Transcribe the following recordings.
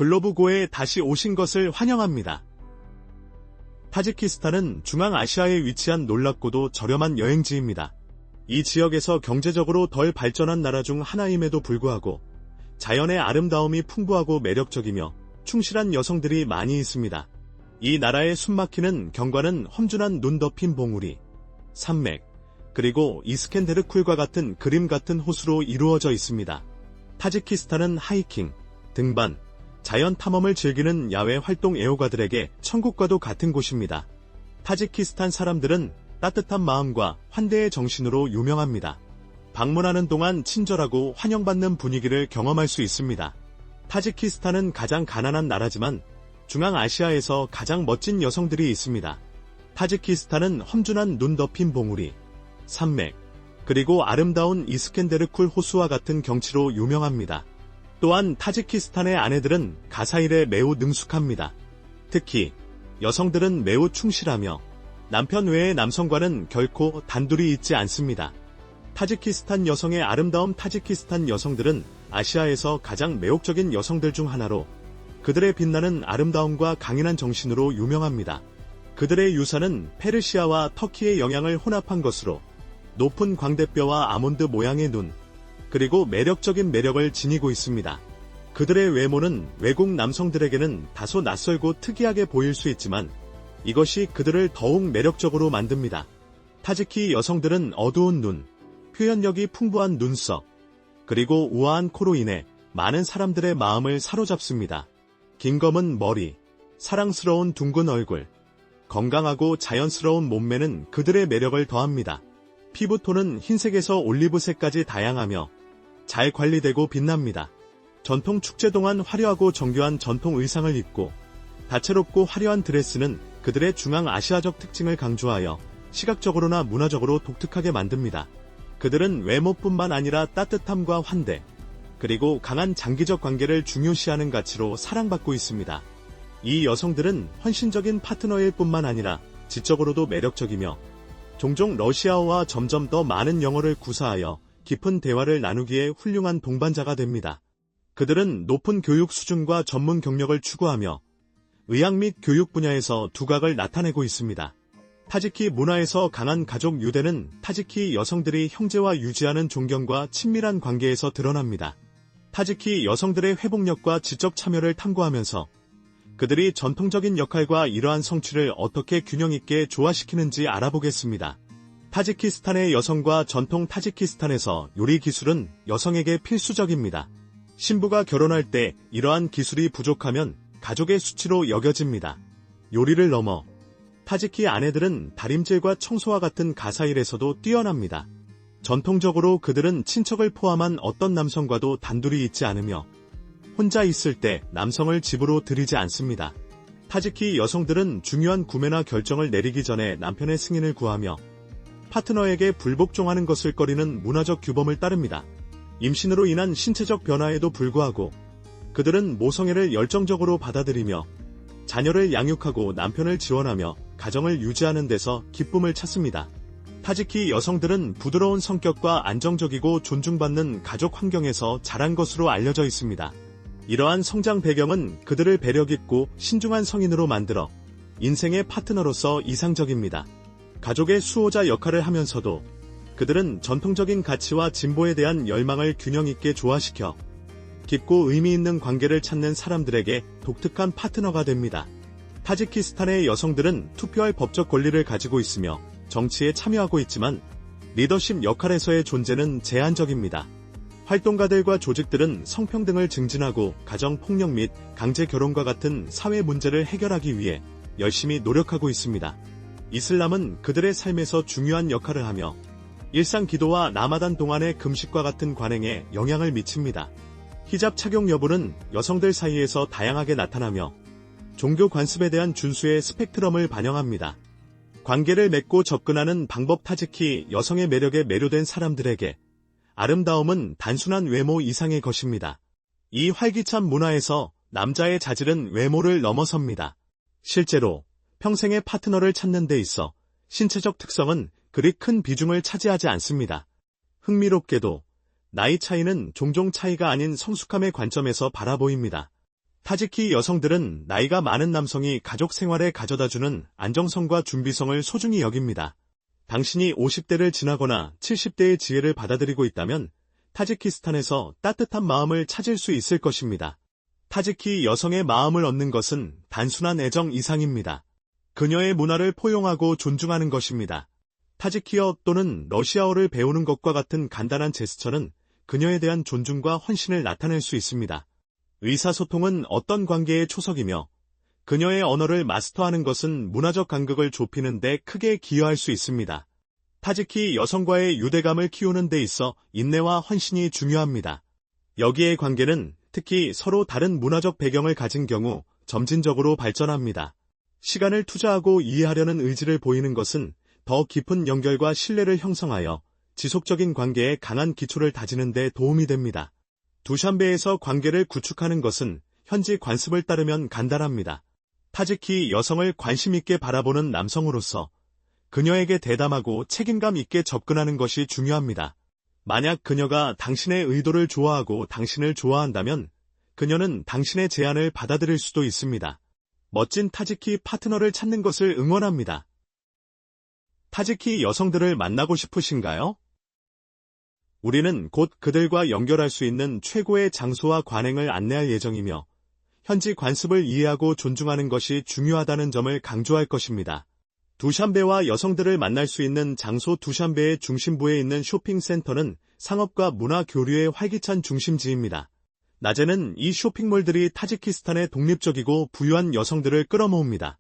글로브고에 다시 오신 것을 환영합니다. 타지키스탄은 중앙아시아에 위치한 놀랍고도 저렴한 여행지입니다. 이 지역에서 경제적으로 덜 발전한 나라 중 하나임에도 불구하고 자연의 아름다움이 풍부하고 매력적이며 충실한 여성들이 많이 있습니다. 이 나라의 숨막히는 경관은 험준한 눈 덮인 봉우리, 산맥, 그리고 이스켄데르쿨과 같은 그림 같은 호수로 이루어져 있습니다. 타지키스탄은 하이킹, 등반, 자연 탐험을 즐기는 야외 활동 애호가들에게 천국과도 같은 곳입니다. 타지키스탄 사람들은 따뜻한 마음과 환대의 정신으로 유명합니다. 방문하는 동안 친절하고 환영받는 분위기를 경험할 수 있습니다. 타지키스탄은 가장 가난한 나라지만 중앙아시아에서 가장 멋진 여성들이 있습니다. 타지키스탄은 험준한 눈 덮인 봉우리, 산맥, 그리고 아름다운 이스켄데르쿨 호수와 같은 경치로 유명합니다. 또한 타지키스탄의 아내들은 가사일에 매우 능숙합니다. 특히 여성들은 매우 충실하며 남편 외의 남성과는 결코 단둘이 있지 않습니다. 타지키스탄 여성의 아름다움. 타지키스탄 여성들은 아시아에서 가장 매혹적인 여성들 중 하나로 그들의 빛나는 아름다움과 강인한 정신으로 유명합니다. 그들의 유산은 페르시아와 터키의 영향을 혼합한 것으로 높은 광대뼈와 아몬드 모양의 눈, 그리고 매력적인 매력을 지니고 있습니다. 그들의 외모는 외국 남성들에게는 다소 낯설고 특이하게 보일 수 있지만 이것이 그들을 더욱 매력적으로 만듭니다. 타지키 여성들은 어두운 눈, 표현력이 풍부한 눈썹, 그리고 우아한 코로 인해 많은 사람들의 마음을 사로잡습니다. 긴 검은 머리, 사랑스러운 둥근 얼굴, 건강하고 자연스러운 몸매는 그들의 매력을 더합니다. 피부톤은 흰색에서 올리브색까지 다양하며 잘 관리되고 빛납니다. 전통 축제 동안 화려하고 정교한 전통 의상을 입고 다채롭고 화려한 드레스는 그들의 중앙아시아적 특징을 강조하여 시각적으로나 문화적으로 독특하게 만듭니다. 그들은 외모뿐만 아니라 따뜻함과 환대, 그리고 강한 장기적 관계를 중요시하는 가치로 사랑받고 있습니다. 이 여성들은 헌신적인 파트너일 뿐만 아니라 지적으로도 매력적이며 종종 러시아어와 점점 더 많은 영어를 구사하여 깊은 대화를 나누기에 훌륭한 동반자가 됩니다. 그들은 높은 교육 수준과 전문 경력을 추구하며 의학 및 교육 분야에서 두각을 나타내고 있습니다. 타지키 문화에서 강한 가족 유대는 타지키 여성들이 형제와 유지하는 존경과 친밀한 관계에서 드러납니다. 타지키 여성들의 회복력과 지적 참여를 탐구하면서 그들이 전통적인 역할과 이러한 성취를 어떻게 균형 있게 조화시키는지 알아보겠습니다. 타지키스탄의 여성과 전통. 타지키스탄에서 요리 기술은 여성에게 필수적입니다. 신부가 결혼할 때 이러한 기술이 부족하면 가족의 수치로 여겨집니다. 요리를 넘어 타지키 아내들은 다림질과 청소와 같은 가사일에서도 뛰어납니다. 전통적으로 그들은 친척을 포함한 어떤 남성과도 단둘이 있지 않으며 혼자 있을 때 남성을 집으로 들이지 않습니다. 타지키 여성들은 중요한 구매나 결정을 내리기 전에 남편의 승인을 구하며 파트너에게 불복종하는 것을 꺼리는 문화적 규범을 따릅니다. 임신으로 인한 신체적 변화에도 불구하고 그들은 모성애를 열정적으로 받아들이며 자녀를 양육하고 남편을 지원하며 가정을 유지하는 데서 기쁨을 찾습니다. 타지키 여성들은 부드러운 성격과 안정적이고 존중받는 가족 환경에서 자란 것으로 알려져 있습니다. 이러한 성장 배경은 그들을 배려깊고 신중한 성인으로 만들어 인생의 파트너로서 이상적입니다. 가족의 수호자 역할을 하면서도 그들은 전통적인 가치와 진보에 대한 열망을 균형 있게 조화시켜 깊고 의미 있는 관계를 찾는 사람들에게 독특한 파트너가 됩니다. 타지키스탄의 여성들은 투표할 법적 권리를 가지고 있으며 정치에 참여하고 있지만 리더십 역할에서의 존재는 제한적입니다. 활동가들과 조직들은 성평등을 증진하고 가정폭력 및 강제 결혼과 같은 사회 문제를 해결하기 위해 열심히 노력하고 있습니다. 이슬람은 그들의 삶에서 중요한 역할을 하며 일상 기도와 라마단 동안의 금식과 같은 관행에 영향을 미칩니다. 히잡 착용 여부는 여성들 사이에서 다양하게 나타나며 종교 관습에 대한 준수의 스펙트럼을 반영합니다. 관계를 맺고 접근하는 방법. 타지키 여성의 매력에 매료된 사람들에게 아름다움은 단순한 외모 이상의 것입니다. 이 활기찬 문화에서 남자의 자질은 외모를 넘어섭니다. 실제로 평생의 파트너를 찾는 데 있어 신체적 특성은 그리 큰 비중을 차지하지 않습니다. 흥미롭게도 나이 차이는 종종 차이가 아닌 성숙함의 관점에서 바라보입니다. 타지키 여성들은 나이가 많은 남성이 가족 생활에 가져다주는 안정성과 준비성을 소중히 여깁니다. 당신이 50대를 지나거나 70대의 지혜를 받아들이고 있다면 타지키스탄에서 따뜻한 마음을 찾을 수 있을 것입니다. 타지키 여성의 마음을 얻는 것은 단순한 애정 이상입니다. 그녀의 문화를 포용하고 존중하는 것입니다. 타지키어 또는 러시아어를 배우는 것과 같은 간단한 제스처는 그녀에 대한 존중과 헌신을 나타낼 수 있습니다. 의사소통은 어떤 관계의 초석이며 그녀의 언어를 마스터하는 것은 문화적 간극을 좁히는 데 크게 기여할 수 있습니다. 타지키 여성과의 유대감을 키우는 데 있어 인내와 헌신이 중요합니다. 여기의 관계는 특히 서로 다른 문화적 배경을 가진 경우 점진적으로 발전합니다. 시간을 투자하고 이해하려는 의지를 보이는 것은 더 깊은 연결과 신뢰를 형성하여 지속적인 관계에 강한 기초를 다지는 데 도움이 됩니다. 두샨베에서 관계를 구축하는 것은 현지 관습을 따르면 간단합니다. 타지키 여성을 관심 있게 바라보는 남성으로서 그녀에게 대담하고 책임감 있게 접근하는 것이 중요합니다. 만약 그녀가 당신의 의도를 좋아하고 당신을 좋아한다면 그녀는 당신의 제안을 받아들일 수도 있습니다. 멋진 타지키 파트너를 찾는 것을 응원합니다. 타지키 여성들을 만나고 싶으신가요? 우리는 곧 그들과 연결할 수 있는 최고의 장소와 관행을 안내할 예정이며 현지 관습을 이해하고 존중하는 것이 중요하다는 점을 강조할 것입니다. 두샨베와 여성들을 만날 수 있는 장소 두샨베의 중심부에 있는 쇼핑센터는 상업과 문화 교류의 활기찬 중심지입니다. 낮에는 이 쇼핑몰들이 타지키스탄의 독립적이고 부유한 여성들을 끌어모읍니다.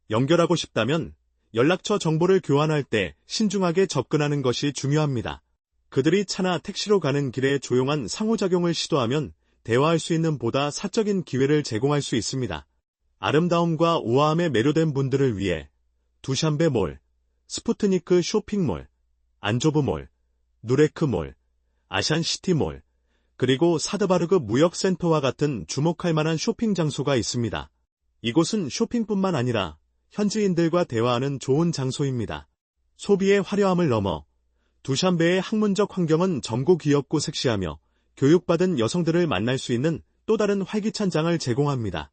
연결하고 싶다면 연락처 정보를 교환할 때 신중하게 접근하는 것이 중요합니다. 그들이 차나 택시로 가는 길에 조용한 상호작용을 시도하면 대화할 수 있는 보다 사적인 기회를 제공할 수 있습니다. 아름다움과 우아함에 매료된 분들을 위해 두샨베몰, 스푸트니크 쇼핑몰, 안조브몰, 누레크몰, 아샨시티몰, 그리고 사드바르그 무역센터와 같은 주목할 만한 쇼핑 장소가 있습니다. 이곳은 쇼핑뿐만 아니라 현지인들과 대화하는 좋은 장소입니다. 소비의 화려함을 넘어 두샨베의 학문적 환경은 젊고 귀엽고 섹시하며 교육받은 여성들을 만날 수 있는 또 다른 활기찬 장을 제공합니다.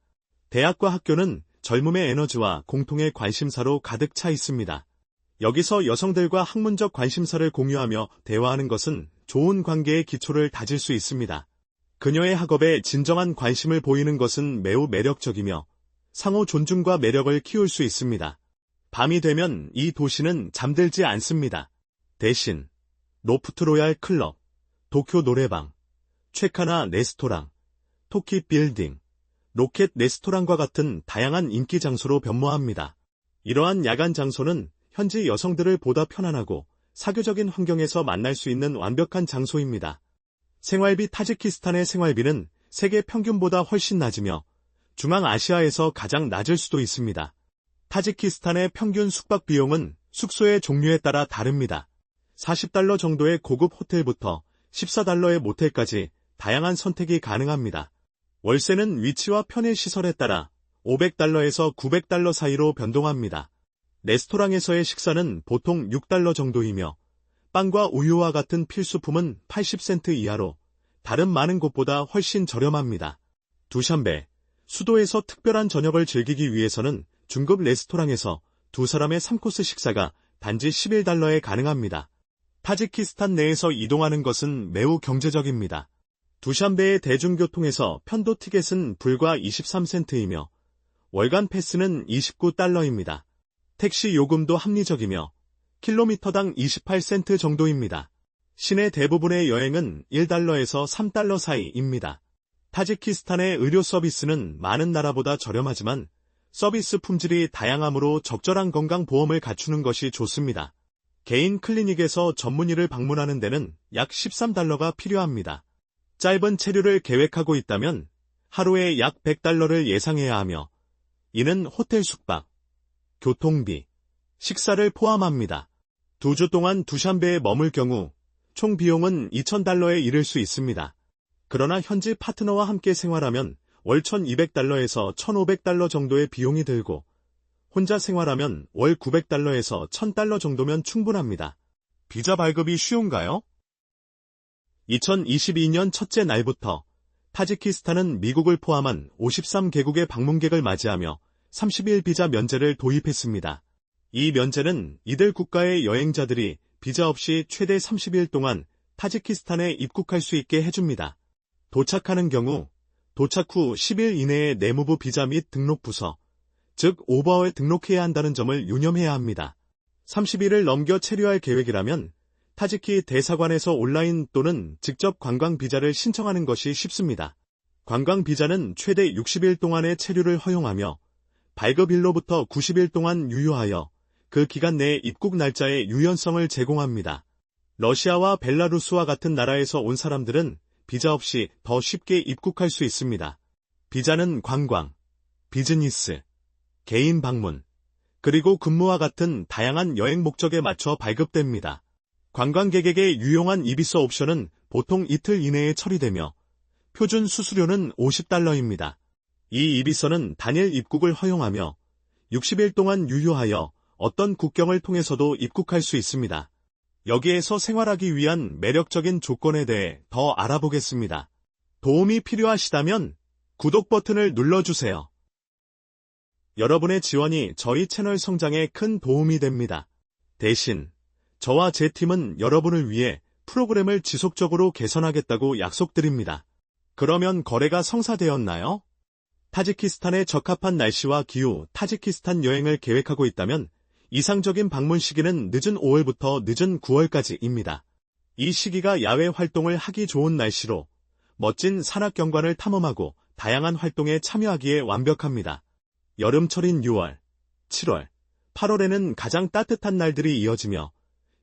대학과 학교는 젊음의 에너지와 공통의 관심사로 가득 차 있습니다. 여기서 여성들과 학문적 관심사를 공유하며 대화하는 것은 좋은 관계의 기초를 다질 수 있습니다. 그녀의 학업에 진정한 관심을 보이는 것은 매우 매력적이며 상호 존중과 매력을 키울 수 있습니다. 밤이 되면 이 도시는 잠들지 않습니다. 대신 로프트 로얄 클럽, 도쿄 노래방, 최카나 레스토랑, 토키 빌딩, 로켓 레스토랑과 같은 다양한 인기 장소로 변모합니다. 이러한 야간 장소는 현지 여성들을 보다 편안하고 사교적인 환경에서 만날 수 있는 완벽한 장소입니다. 생활비 타지키스탄의 생활비는 세계 평균보다 훨씬 낮으며 중앙아시아에서 가장 낮을 수도 있습니다. 타지키스탄의 평균 숙박 비용은 숙소의 종류에 따라 다릅니다. 40달러 정도의 고급 호텔부터 14달러의 모텔까지 다양한 선택이 가능합니다. 월세는 위치와 편의 시설에 따라 500달러에서 900달러 사이로 변동합니다. 레스토랑에서의 식사는 보통 6달러 정도이며 빵과 우유와 같은 필수품은 80센트 이하로 다른 많은 곳보다 훨씬 저렴합니다. 두샨베, 수도에서 특별한 저녁을 즐기기 위해서는 중급 레스토랑에서 두 사람의 3코스 식사가 단지 11달러에 가능합니다. 타지키스탄 내에서 이동하는 것은 매우 경제적입니다. 두샨베의 대중교통에서 편도 티켓은 불과 23센트이며 월간 패스는 29달러입니다. 택시 요금도 합리적이며 킬로미터당 28센트 정도입니다. 시내 대부분의 여행은 1달러에서 3달러 사이입니다. 타지키스탄의 의료 서비스는 많은 나라보다 저렴하지만 서비스 품질이 다양하므로 적절한 건강보험을 갖추는 것이 좋습니다. 개인 클리닉에서 전문의를 방문하는 데는 약 13달러가 필요합니다. 짧은 체류를 계획하고 있다면 하루에 약 100달러를 예상해야 하며 이는 호텔 숙박, 교통비, 식사를 포함합니다. 2주 동안 두샨베에 머물 경우 총 비용은 2,000달러에 이를 수 있습니다. 그러나 현지 파트너와 함께 생활하면 월 1,200달러에서 1,500달러 정도의 비용이 들고 혼자 생활하면 월 900달러에서 1,000달러 정도면 충분합니다. 비자 발급이 쉬운가요? 2022년 첫째 날부터 타지키스탄은 미국을 포함한 53개국의 방문객을 맞이하며 30일 비자 면제를 도입했습니다. 이 면제는 이들 국가의 여행자들이 비자 없이 최대 30일 동안 타지키스탄에 입국할 수 있게 해줍니다. 도착하는 경우 도착 후 10일 이내에 내무부 비자 및 등록 부서, 즉 오버에 등록해야 한다는 점을 유념해야 합니다. 30일을 넘겨 체류할 계획이라면 타지키 대사관에서 온라인 또는 직접 관광 비자를 신청하는 것이 쉽습니다. 관광 비자는 최대 60일 동안의 체류를 허용하며 발급일로부터 90일 동안 유효하여 그 기간 내에 입국 날짜의 유연성을 제공합니다. 러시아와 벨라루스와 같은 나라에서 온 사람들은 비자 없이 더 쉽게 입국할 수 있습니다. 비자는 관광, 비즈니스, 개인 방문, 그리고 근무와 같은 다양한 여행 목적에 맞춰 발급됩니다. 관광객에게 유용한 이비서 옵션은 보통 이틀 이내에 처리되며 표준 수수료는 $50입니다. 이 이비서는 단일 입국을 허용하며 60일 동안 유효하여 어떤 국경을 통해서도 입국할 수 있습니다. 여기에서 생활하기 위한 매력적인 조건에 대해 더 알아보겠습니다. 도움이 필요하시다면 구독 버튼을 눌러주세요. 여러분의 지원이 저희 채널 성장에 큰 도움이 됩니다. 대신 저와 제 팀은 여러분을 위해 프로그램을 지속적으로 개선하겠다고 약속드립니다. 그러면 거래가 성사되었나요? 타지키스탄에 적합한 날씨와 기후, 타지키스탄 여행을 계획하고 있다면 이상적인 방문 시기는 늦은 5월부터 늦은 9월까지입니다. 이 시기가 야외 활동을 하기 좋은 날씨로 멋진 산악 경관을 탐험하고 다양한 활동에 참여하기에 완벽합니다. 여름철인 6월, 7월, 8월에는 가장 따뜻한 날들이 이어지며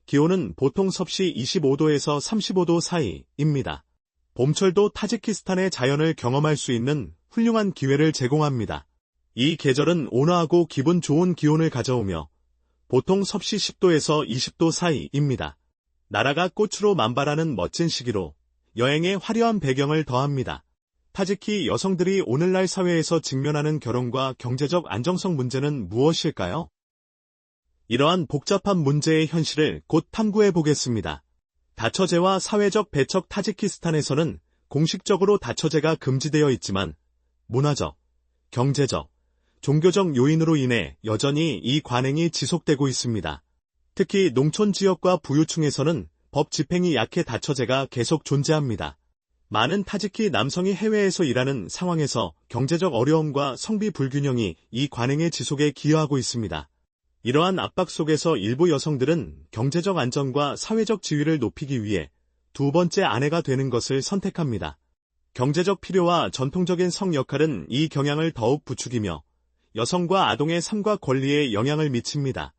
기온은 보통 섭씨 25도에서 35도 사이입니다. 봄철도 타지키스탄의 자연을 경험할 수 있는 훌륭한 기회를 제공합니다. 이 계절은 온화하고 기분 좋은 기온을 가져오며 보통 섭씨 10도에서 20도 사이입니다. 나라가 꽃으로 만발하는 멋진 시기로 여행에 화려한 배경을 더합니다. 타지키 여성들이 오늘날 사회에서 직면하는 결혼과 경제적 안정성 문제는 무엇일까요? 이러한 복잡한 문제의 현실을 곧 탐구해 보겠습니다. 다처제와 사회적 배척. 타지키스탄에서는 공식적으로 다처제가 금지되어 있지만 문화적, 경제적, 종교적 요인으로 인해 여전히 이 관행이 지속되고 있습니다. 특히 농촌 지역과 부유층에서는 법 집행이 약해 다처제가 계속 존재합니다. 많은 타지키 남성이 해외에서 일하는 상황에서 경제적 어려움과 성비 불균형이 이 관행의 지속에 기여하고 있습니다. 이러한 압박 속에서 일부 여성들은 경제적 안정과 사회적 지위를 높이기 위해 두 번째 아내가 되는 것을 선택합니다. 경제적 필요와 전통적인 성 역할은 이 경향을 더욱 부추기며 여성과 아동의 삶과 권리에 영향을 미칩니다.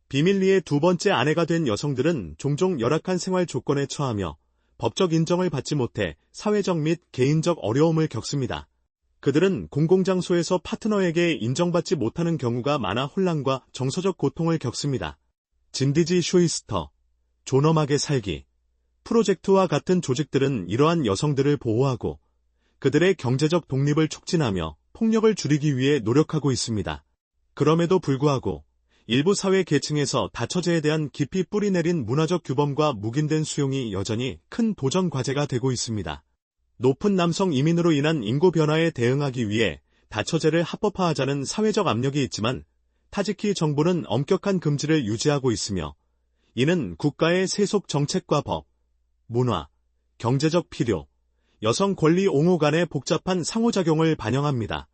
비밀리에 두 번째 아내가 된 여성들은 종종 열악한 생활 조건에 처하며 법적 인정을 받지 못해 사회적 및 개인적 어려움을 겪습니다. 그들은 공공장소에서 파트너에게 인정받지 못하는 경우가 많아 혼란과 정서적 고통을 겪습니다. 진디지 쇼이스터, 존엄하게 살기, 프로젝트와 같은 조직들은 이러한 여성들을 보호하고 그들의 경제적 독립을 촉진하며 폭력을 줄이기 위해 노력하고 있습니다. 그럼에도 불구하고 일부 사회 계층에서 다처제에 대한 깊이 뿌리내린 문화적 규범과 묵인된 수용이 여전히 큰 도전 과제가 되고 있습니다. 높은 남성 이민으로 인한 인구 변화에 대응하기 위해 다처제를 합법화하자는 사회적 압력이 있지만 타지키 정부는 엄격한 금지를 유지하고 있으며 이는 국가의 세속 정책과 법, 문화, 경제적 필요, 여성 권리 옹호 간의 복잡한 상호작용을 반영합니다.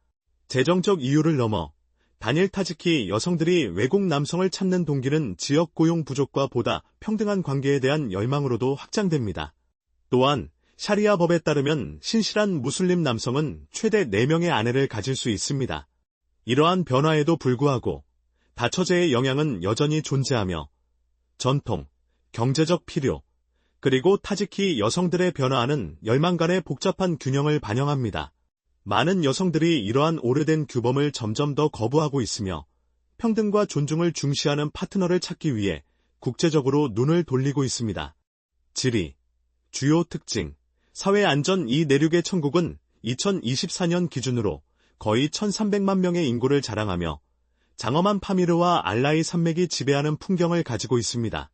재정적 이유를 넘어 단일 타지키 여성들이 외국 남성을 찾는 동기는 지역 고용 부족과 보다 평등한 관계에 대한 열망으로도 확장됩니다. 또한 샤리아 법에 따르면 신실한 무슬림 남성은 최대 4명의 아내를 가질 수 있습니다. 이러한 변화에도 불구하고 다처제의 영향은 여전히 존재하며 전통, 경제적 필요, 그리고 타지키 여성들의 변화하는 열망 간의 복잡한 균형을 반영합니다. 많은 여성들이 이러한 오래된 규범을 점점 더 거부하고 있으며 평등과 존중을 중시하는 파트너를 찾기 위해 국제적으로 눈을 돌리고 있습니다. 지리, 주요 특징, 사회 안전. 이 내륙의 천국은 2024년 기준으로 거의 1,300만 명의 인구를 자랑하며 장엄한 파미르와 알라이 산맥이 지배하는 풍경을 가지고 있습니다.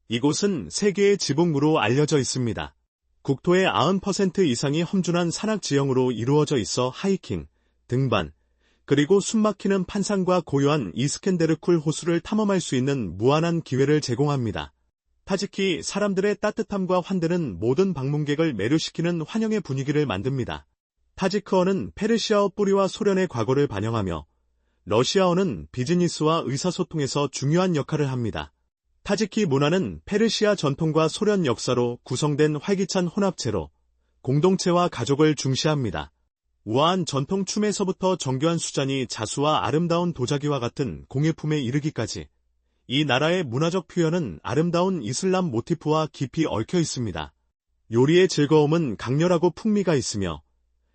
이곳은 세계의 지붕으로 알려져 있습니다. 국토의 90% 이상이 험준한 산악 지형으로 이루어져 있어 하이킹, 등반, 그리고 숨막히는 판상과 고요한 이스켄데르쿨 호수를 탐험할 수 있는 무한한 기회를 제공합니다. 타지키 사람들의 따뜻함과 환대는 모든 방문객을 매료시키는 환영의 분위기를 만듭니다. 타지크어는 페르시아어 뿌리와 소련의 과거를 반영하며 러시아어는 비즈니스와 의사소통에서 중요한 역할을 합니다. 타지키 문화는 페르시아 전통과 소련 역사로 구성된 활기찬 혼합체로 공동체와 가족을 중시합니다. 우아한 전통 춤에서부터 정교한 수잔이 자수와 아름다운 도자기와 같은 공예품에 이르기까지 이 나라의 문화적 표현은 아름다운 이슬람 모티프와 깊이 얽혀 있습니다. 요리의 즐거움은 강렬하고 풍미가 있으며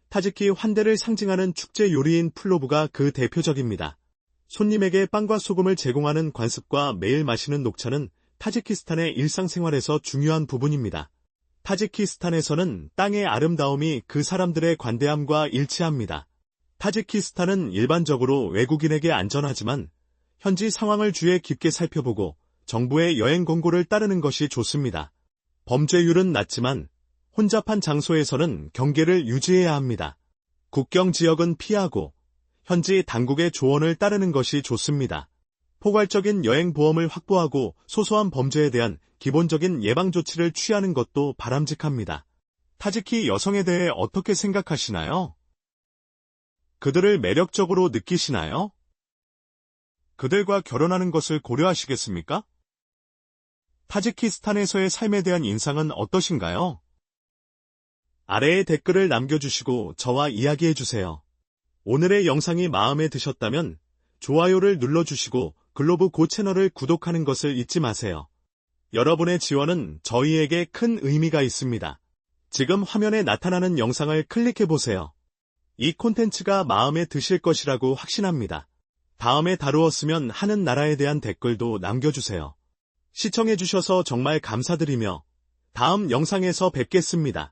타지키 환대를 상징하는 축제 요리인 플로브가 그 대표적입니다. 손님에게 빵과 소금을 제공하는 관습과 매일 마시는 녹차는 타지키스탄의 일상생활에서 중요한 부분입니다. 타지키스탄에서는 땅의 아름다움이 그 사람들의 관대함과 일치합니다. 타지키스탄은 일반적으로 외국인에게 안전하지만 현지 상황을 주의 깊게 살펴보고 정부의 여행 권고를 따르는 것이 좋습니다. 범죄율은 낮지만 혼잡한 장소에서는 경계를 유지해야 합니다. 국경 지역은 피하고 현지 당국의 조언을 따르는 것이 좋습니다. 포괄적인 여행 보험을 확보하고 소소한 범죄에 대한 기본적인 예방 조치를 취하는 것도 바람직합니다. 타지키 여성에 대해 어떻게 생각하시나요? 그들을 매력적으로 느끼시나요? 그들과 결혼하는 것을 고려하시겠습니까? 타지키스탄에서의 삶에 대한 인상은 어떠신가요? 아래에 댓글을 남겨주시고 저와 이야기해주세요. 오늘의 영상이 마음에 드셨다면 좋아요를 눌러주시고 글로브 고 채널을 구독하는 것을 잊지 마세요. 여러분의 지원은 저희에게 큰 의미가 있습니다. 지금 화면에 나타나는 영상을 클릭해보세요. 이 콘텐츠가 마음에 드실 것이라고 확신합니다. 다음에 다루었으면 하는 나라에 대한 댓글도 남겨주세요. 시청해주셔서 정말 감사드리며 다음 영상에서 뵙겠습니다.